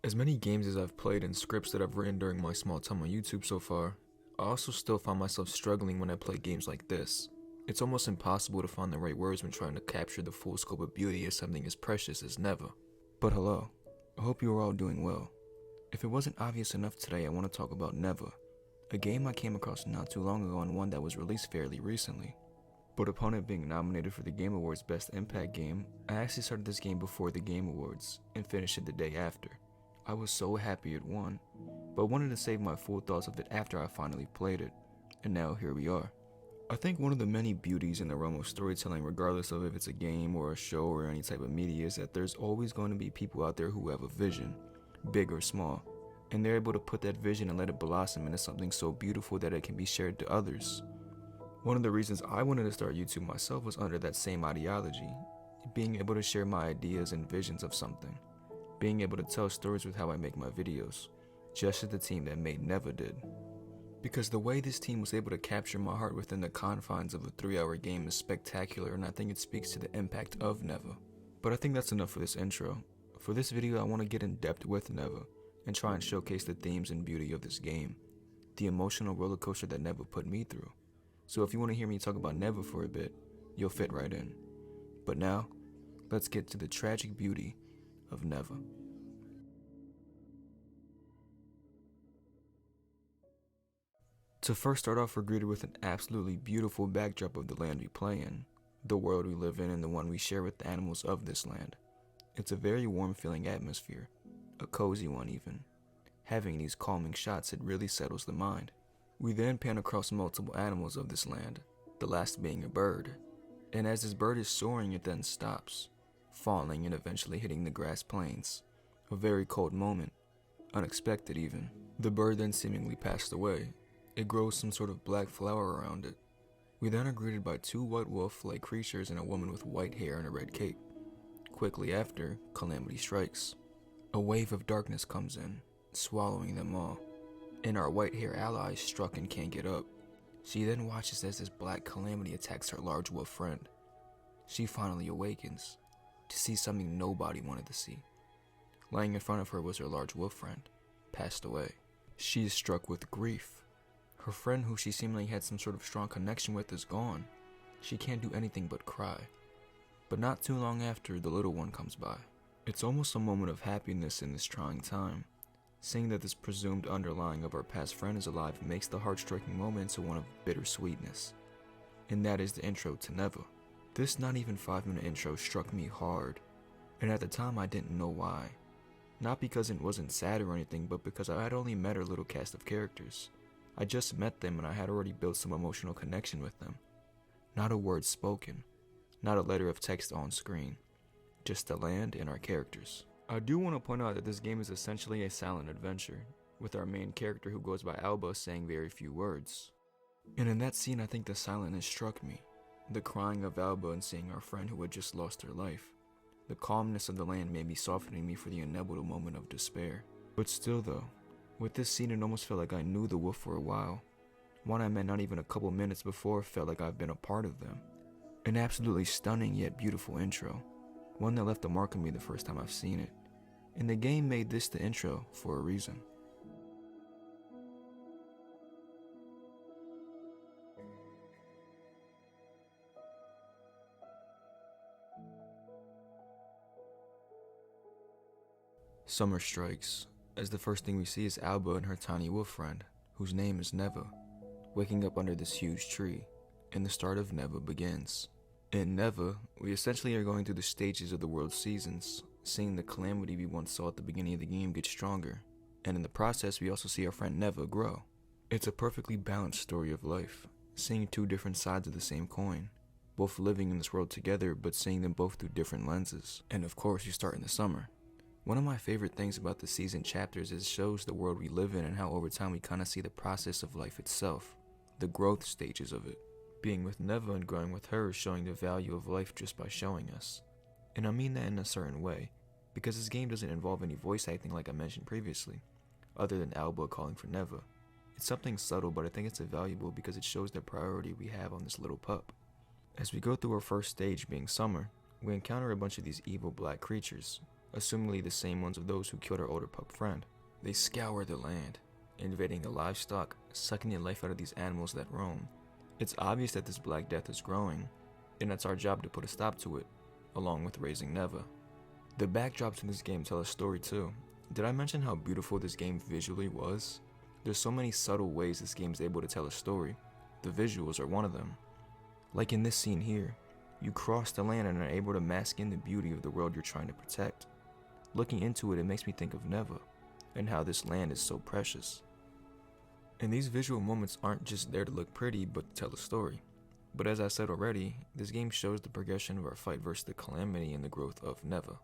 As many games as I've played and scripts that I've written during my small time on YouTube so far, I also still find myself struggling when I play games like this. It's almost impossible to find the right words when trying to capture the full scope of beauty of something as precious as Neva. But hello, I hope you are all doing well. If it wasn't obvious enough today, I want to talk about Neva, a game I came across not too long ago and one that was released fairly recently. But upon it being nominated for the Game Awards Best Impact Game, I actually started this game before the Game Awards and finished it the day after. I was so happy it won, but wanted to save my full thoughts of it after I finally played it, and now here we are. I think one of the many beauties in the realm of storytelling, regardless of if it's a game or a show or any type of media, is that there's always going to be people out there who have a vision, big or small, and they're able to put that vision and let it blossom into something so beautiful that it can be shared to others. One of the reasons I wanted to start YouTube myself was under that same ideology, being able to share my ideas and visions of something. Being able to tell stories with how I make my videos, just as the team that made Neva did. Because the way this team was able to capture my heart within the confines of a 3-hour game is spectacular, and I think it speaks to the impact of Neva. But I think that's enough for this intro. For this video, I want to get in depth with Neva, and try and showcase the themes and beauty of this game, the emotional roller coaster that Neva put me through. So if you want to hear me talk about Neva for a bit, you'll fit right in. But now, let's get to the tragic beauty of Neva. To first start off, we're greeted with an absolutely beautiful backdrop of the land we play in, the world we live in, and the one we share with the animals of this land. It's a very warm feeling atmosphere, a cozy one even. Having these calming shots, it really settles the mind. We then pan across multiple animals of this land, the last being a bird, and as this bird is soaring, it then stops, falling and eventually hitting the grass plains. A very cold moment, unexpected even. The bird then seemingly passed away. It grows some sort of black flower around it. We then are greeted by 2 white wolf-like creatures and a woman with white hair and a red cape. Quickly after, calamity strikes. A wave of darkness comes in, swallowing them all, and our white hair ally is struck and can't get up. She then watches as this black calamity attacks her large wolf friend. She finally awakens to see something nobody wanted to see. Lying in front of her was her large wolf friend, passed away. She is struck with grief. Her friend, who she seemingly had some sort of strong connection with, is gone. She can't do anything but cry. But not too long after, the little one comes by. It's almost a moment of happiness in this trying time. Seeing that this presumed underlying of our past friend is alive makes the heart-striking moment into one of bittersweetness. And that is the intro to Neva. This not even 5-minute intro struck me hard, and at the time I didn't know why. Not because it wasn't sad or anything, but because I had only met her little cast of characters. I just met them and I had already built some emotional connection with them. Not a word spoken, not a letter of text on screen, just the land and our characters. I do want to point out that this game is essentially a silent adventure, with our main character who goes by Alba saying very few words. And in that scene, I think the silentness struck me. The crying of Alba and seeing our friend who had just lost her life. The calmness of the land may be softening me for the inevitable moment of despair. But still though, with this scene it almost felt like I knew the wolf for a while. One I met not even a couple minutes before felt like I've been a part of them. An absolutely stunning yet beautiful intro. One that left a mark on me the first time I've seen it. And the game made this the intro for a reason. Summer strikes, as the first thing we see is Alba and her tiny wolf friend, whose name is Neva, waking up under this huge tree, and the start of Neva begins. In Neva, we essentially are going through the stages of the world's seasons, seeing the calamity we once saw at the beginning of the game get stronger, and in the process we also see our friend Neva grow. It's a perfectly balanced story of life, seeing 2 different sides of the same coin, both living in this world together but seeing them both through different lenses. And of course you start in the summer. One of my favorite things about the season chapters is it shows the world we live in and how over time we kind of see the process of life itself, the growth stages of it. Being with Neva and growing with her is showing the value of life just by showing us. And I mean that in a certain way, because this game doesn't involve any voice acting like I mentioned previously, other than Alba calling for Neva. It's something subtle, but I think it's valuable because it shows the priority we have on this little pup. As we go through our first stage being summer, we encounter a bunch of these evil black creatures, assumingly the same ones of those who killed our older pup friend. They scour the land, invading the livestock, sucking the life out of these animals that roam. It's obvious that this Black Death is growing, and it's our job to put a stop to it, along with raising Neva. The backdrops in this game tell a story too. Did I mention how beautiful this game visually was? There's so many subtle ways this game is able to tell a story. The visuals are one of them. Like in this scene here, you cross the land and are able to mask in the beauty of the world you're trying to protect. Looking into it, it makes me think of Neva, and how this land is so precious. And these visual moments aren't just there to look pretty, but to tell a story. But as I said already, this game shows the progression of our fight versus the calamity and the growth of Neva.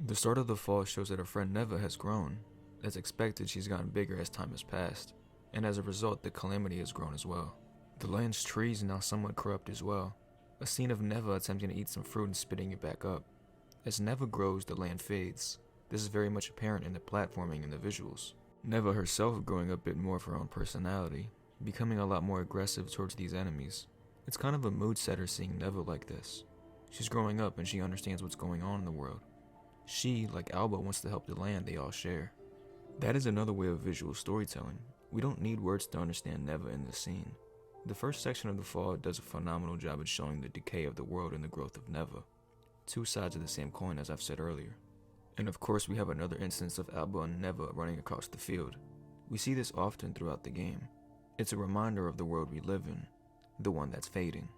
The start of the fall shows that our friend Neva has grown. As expected, she's gotten bigger as time has passed, and as a result, the calamity has grown as well. The land's trees are now somewhat corrupt as well. A scene of Neva attempting to eat some fruit and spitting it back up. As Neva grows, the land fades. This is very much apparent in the platforming and the visuals. Neva herself growing a bit more of her own personality, becoming a lot more aggressive towards these enemies. It's kind of a mood setter seeing Neva like this. She's growing up and she understands what's going on in the world. She, like Alba, wants to help the land they all share. That is another way of visual storytelling. We don't need words to understand Neva in this scene. The first section of the fall does a phenomenal job at showing the decay of the world and the growth of Neva. Two sides of the same coin, as I've said earlier. And of course we have another instance of Alba and Neva running across the field. We see this often throughout the game. It's a reminder of the world we live in, the one that's fading.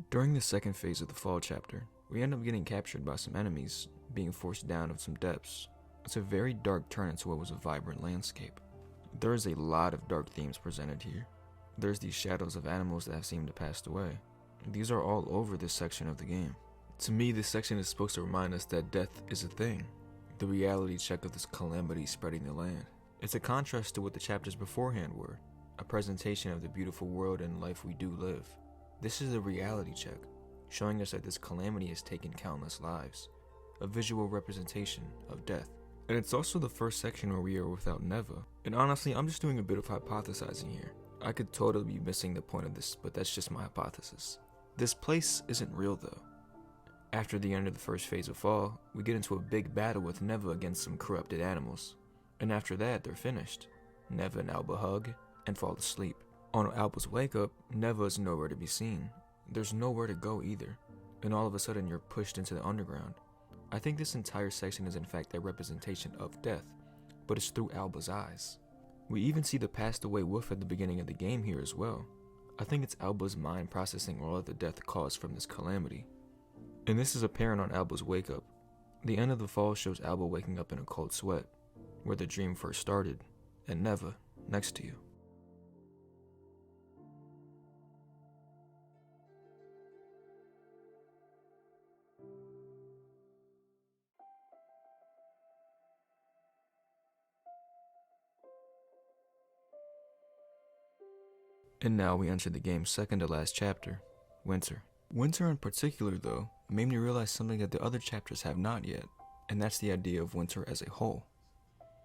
During the second phase of the fall chapter, we end up getting captured by some enemies, being forced down of some depths. It's a very dark turn into what was a vibrant landscape. There is a lot of dark themes presented here. There's these shadows of animals that have seemed to pass away. These are all over this section of the game. To me, this section is supposed to remind us that death is a thing, the reality check of this calamity spreading the land. It's a contrast to what the chapters beforehand were, a presentation of the beautiful world and life we do live. This is a reality check, showing us that this calamity has taken countless lives, a visual representation of death. And it's also the first section where we are without Neva. And honestly, I'm just doing a bit of hypothesizing here. I could totally be missing the point of this, but that's just my hypothesis. This place isn't real though. After the end of the first phase of fall, we get into a big battle with Neva against some corrupted animals. And after that, they're finished. Neva and Alba hug and fall asleep. On Alba's wake up, Neva is nowhere to be seen. There's nowhere to go either. And all of a sudden you're pushed into the underground. I think this entire section is in fact a representation of death, but it's through Alba's eyes. We even see the passed away wolf at the beginning of the game here as well. I think it's Alba's mind processing all of the death caused from this calamity. And this is apparent on Alba's wake up. The end of the fall shows Alba waking up in a cold sweat, where the dream first started, and Neva next to you. And now we enter the game's second to last chapter, Winter. Winter in particular, though, made me realize something that the other chapters have not yet, and that's the idea of winter as a whole.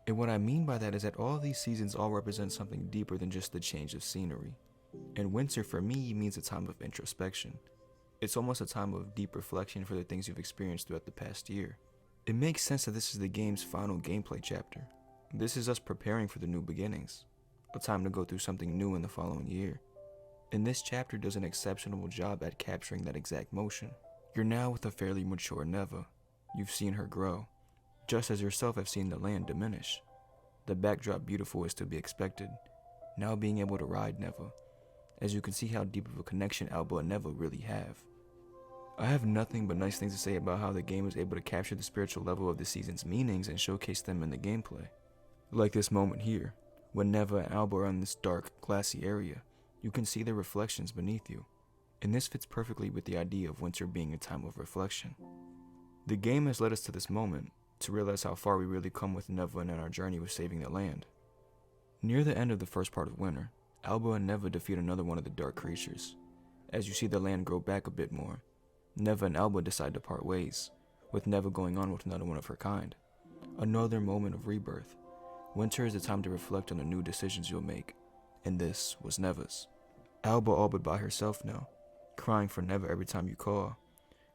And what I mean by that is that all of these seasons all represent something deeper than just the change of scenery. And winter for me means a time of introspection. It's almost a time of deep reflection for the things you've experienced throughout the past year. It makes sense that this is the game's final gameplay chapter. This is us preparing for the new beginnings, a time to go through something new in the following year. And this chapter does an exceptional job at capturing that exact motion. You're now with a fairly mature Neva. You've seen her grow, just as yourself have seen the land diminish. The backdrop beautiful is to be expected, now being able to ride Neva, as you can see how deep of a connection Alba and Neva really have. I have nothing but nice things to say about how the game is able to capture the spiritual level of the season's meanings and showcase them in the gameplay. Like this moment here, when Neva and Alba are in this dark, glassy area, you can see their reflections beneath you, and this fits perfectly with the idea of winter being a time of reflection. The game has led us to this moment, to realize how far we really come with Neva and our journey with saving the land. Near the end of the first part of winter, Alba and Neva defeat another one of the dark creatures. As you see the land grow back a bit more, Neva and Alba decide to part ways, with Neva going on with another one of her kind. Another moment of rebirth. Winter is the time to reflect on the new decisions you'll make, and this was Neva's. Alba all but by herself now, crying for Neva every time you call.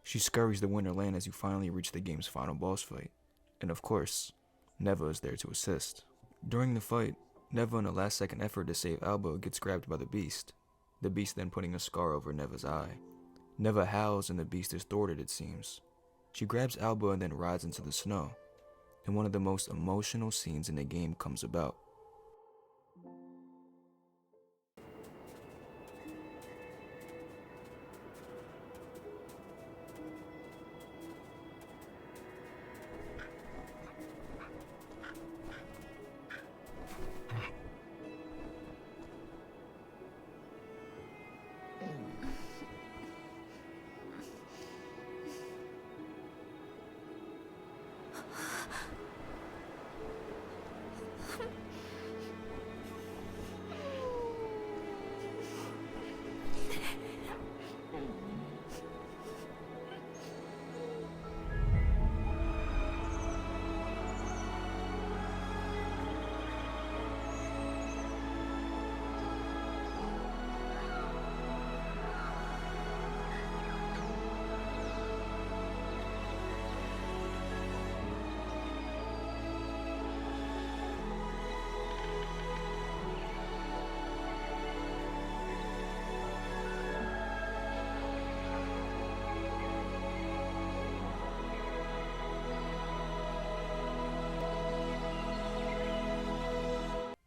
She scurries the winter land as you finally reach the game's final boss fight, and of course, Neva is there to assist. During the fight, Neva, in a last-second effort to save Alba, gets grabbed by the beast then putting a scar over Neva's eye. Neva howls and the beast is thwarted, it seems. She grabs Alba and then rides into the snow, and one of the most emotional scenes in the game comes about.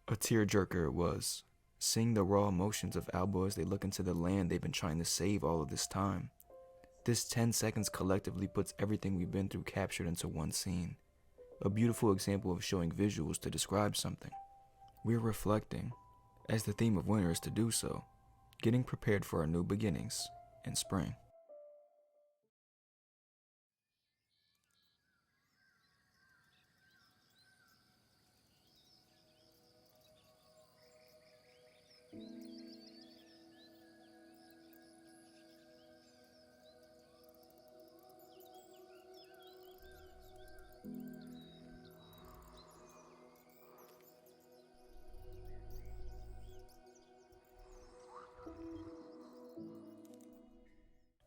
A tearjerker it was, seeing the raw emotions of Alba as they look into the land they've been trying to save all of this time. This 10 seconds collectively puts everything we've been through captured into one scene. A beautiful example of showing visuals to describe something. We're reflecting, as the theme of winter is to do so, getting prepared for our new beginnings in spring.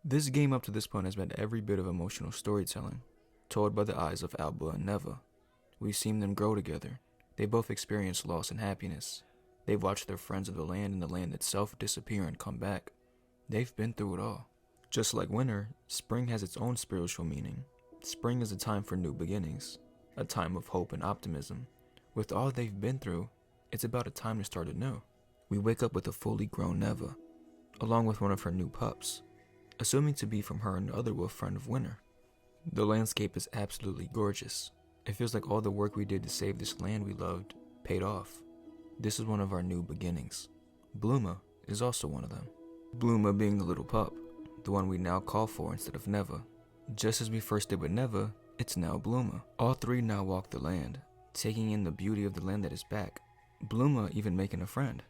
This game up to this point has been every bit of emotional storytelling, told by the eyes of Alba and Neva. We've seen them grow together. They both experienced loss and happiness. They've watched their friends of the land and the land itself disappear and come back. They've been through it all. Just like winter, spring has its own spiritual meaning. Spring is a time for new beginnings, a time of hope and optimism. With all they've been through, it's about a time to start anew. We wake up with a fully grown Neva, along with one of her new pups, assuming to be from her and the other wolf friend of winter. The landscape is absolutely gorgeous. It feels like all the work we did to save this land we loved paid off. This is one of our new beginnings. Bluma is also one of them. Bluma being the little pup, the one we now call for instead of Neva. Just as we first did with Neva, it's now Bluma. All three now walk the land, taking in the beauty of the land that is back. Bluma even making a friend.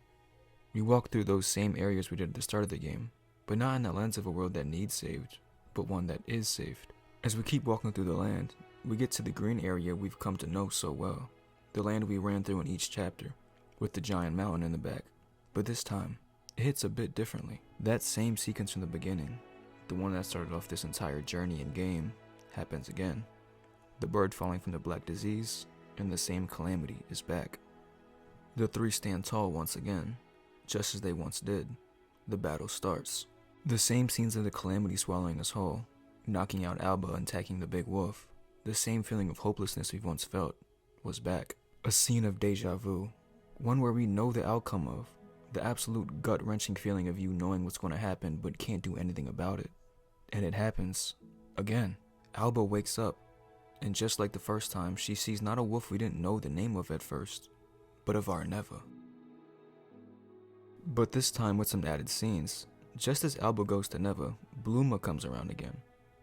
We walk through those same areas we did at the start of the game, but not in the lens of a world that needs saved, but one that is saved. As we keep walking through the land, we get to the green area we've come to know so well, the land we ran through in each chapter, with the giant mountain in the back. But this time, it hits a bit differently. That same sequence from the beginning, the one that started off this entire journey and game, happens again. The bird falling from the black disease, and the same calamity is back. The three stand tall once again, just as they once did. The battle starts. The same scenes of the calamity swallowing us whole, knocking out Alba and attacking the big wolf. The same feeling of hopelessness we've once felt was back. A scene of deja vu, one where we know the outcome of, the absolute gut-wrenching feeling of you knowing what's going to happen but can't do anything about it. And it happens. Again. Alba wakes up, and just like the first time, she sees not a wolf we didn't know the name of at first, but of our Neva. But this time with some added scenes. Just as Alba goes to Neva, Bluma comes around again.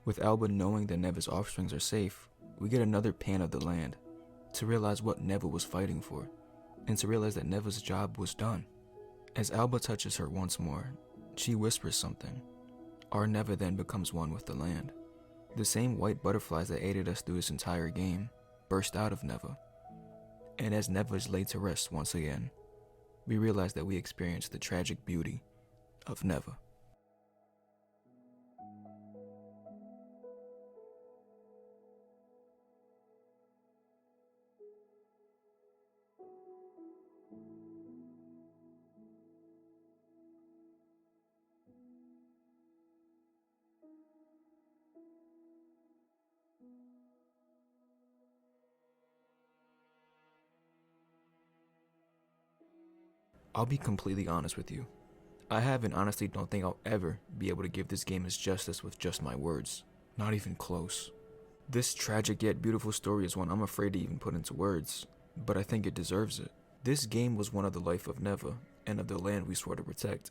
With Alba knowing that Neva's offsprings are safe, we get another pan of the land, to realize what Neva was fighting for. and to realize that Neva's job was done. As Alba touches her once more, she whispers something. Our Neva then becomes one with the land. The same white butterflies that aided us through this entire game burst out of Neva. And as Neva is laid to rest once again, we realize that we experienced the tragic beauty of Neva. I'll be completely honest with you. I have and honestly don't think I'll ever be able to give this game its justice with just my words. Not even close. This tragic yet beautiful story is one I'm afraid to even put into words, but I think it deserves it. This game was one of the life of Neva and of the land we swore to protect.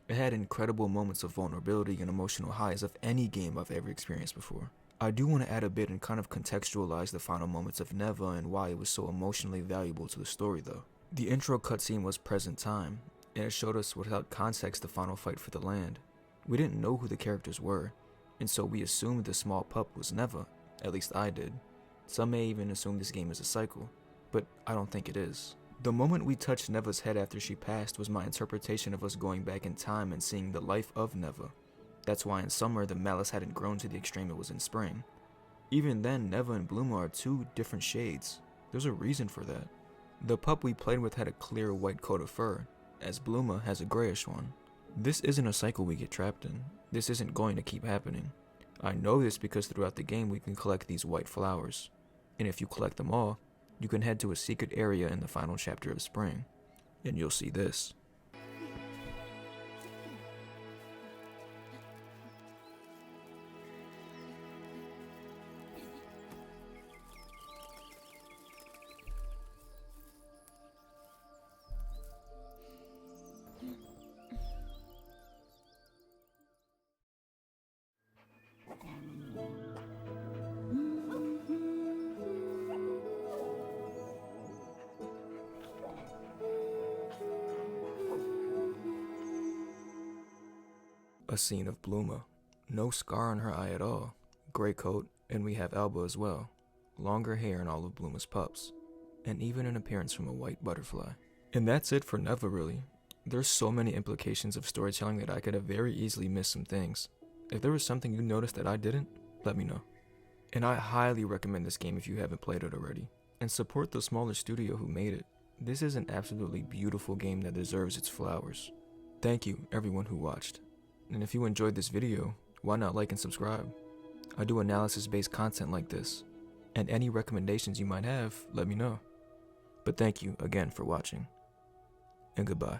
It had incredible moments of vulnerability and emotional highs of any game I've ever experienced before. I do want to add a bit and kind of contextualize the final moments of Neva and why it was so emotionally valuable to the story though. The intro cutscene was present time, and it showed us without context the final fight for the land. We didn't know who the characters were, and so we assumed the small pup was Neva, at least I did. Some may even assume this game is a cycle, but I don't think it is. The moment we touched Neva's head after she passed was my interpretation of us going back in time and seeing the life of Neva. That's why in summer the malice hadn't grown to the extreme it was in spring. Even then, Neva and Bluma are two different shades. There's a reason for that. The pup we played with had a clear white coat of fur, as Bluma has a grayish one. This isn't a cycle we get trapped in. This isn't going to keep happening. I know this because throughout the game we can collect these white flowers, and if you collect them all, you can head to a secret area in the final chapter of Spring, and you'll see this. A scene of Bluma. No scar on her eye at all. Gray coat, and we have Alba as well. Longer hair in all of Bluma's pups. And even an appearance from a white butterfly. And that's it for Neva really. There's so many implications of storytelling that I could have very easily missed some things. If there was something you noticed that I didn't, let me know. And I highly recommend this game if you haven't played it already. And support the smaller studio who made it. This is an absolutely beautiful game that deserves its flowers. Thank you everyone who watched. And if you enjoyed this video, why not like and subscribe? I do analysis-based content like this, and any recommendations you might have, let me know. But thank you again for watching, and goodbye.